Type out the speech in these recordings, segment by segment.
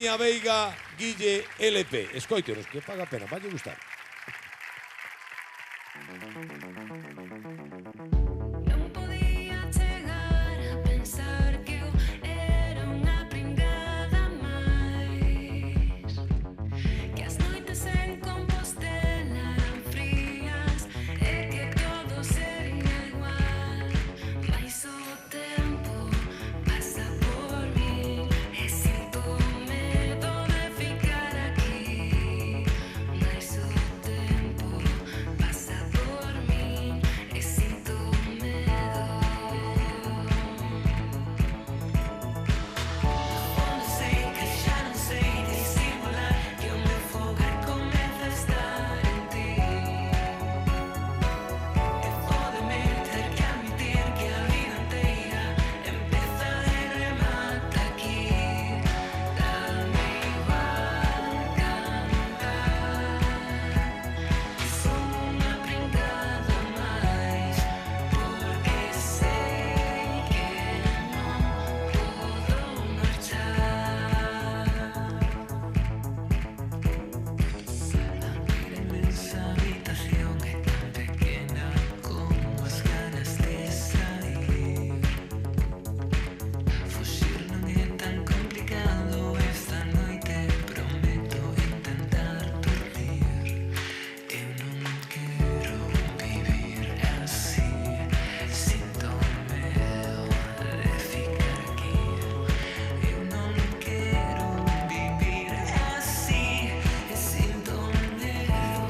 Noemia Veiga, Guille LP. Escoítenos, que paga pena, vai gustar. Non podía chegar a pensar que eu era unha pringada máis, que as noites en Compostela eran frías e que todo sería igual, mais o tempo pasa por min e sinto medo de ficar aquí, mais o tempo pasa por min e sinto medo. Onde sei que xa non sei disimular que o meu fogar comeza a estar en ti, e pódeme ter que admitir que a vida inteira empeza e remata aquí. Dame igual cantar, son unha pringada máis, porque sei que non podo marchar. A inmensa habitación é tan pequena como as ganas de sair. Fuxir non é tan complicado esta noite, prometo intentar dormir. Eu non quero vivir así, sinto medo de ficar aquí. Eu non quero vivir así, sinto medo.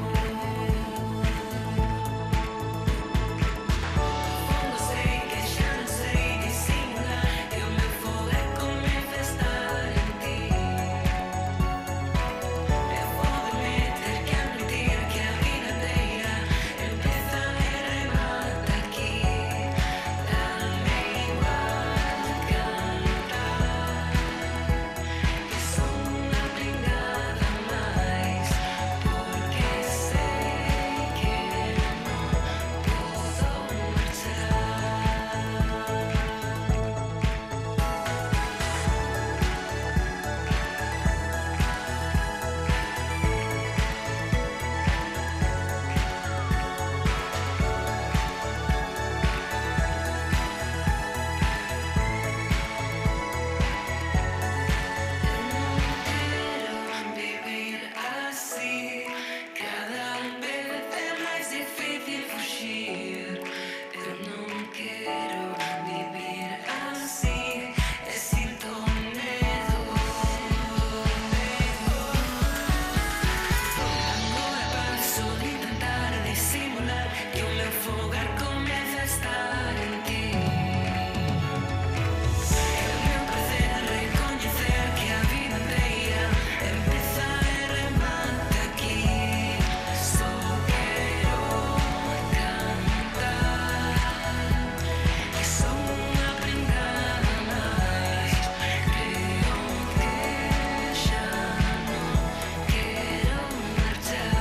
Onde sei que xa non sei disimular que o meu fogar comeza a estar en ti, e pódeme ter que admitir que a vida inteira empeza e remata aquí. Dame igual cantar, que son unha pringada máis, porque sei que non podo marchar. Quero vivir así, cada vez é máis difícil fuxir. Eu non quero vivir así e sinto medo. Agora paso de intentar disimular que o meu fogar comeza a estar en ti. É o meu prazer recoñecer que a vida inteira empeza e remata aquí. Só quero cantar, que son unha pringada máis, creo que xa non quero marchar.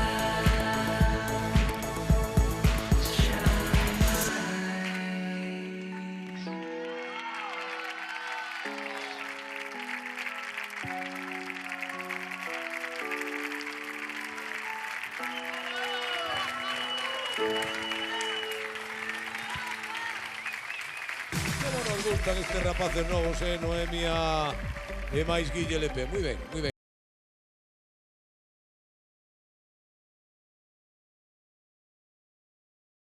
Como nos gustan estes rapaces novos, Noemia e máis Guille LP. Moi ben, moi ben.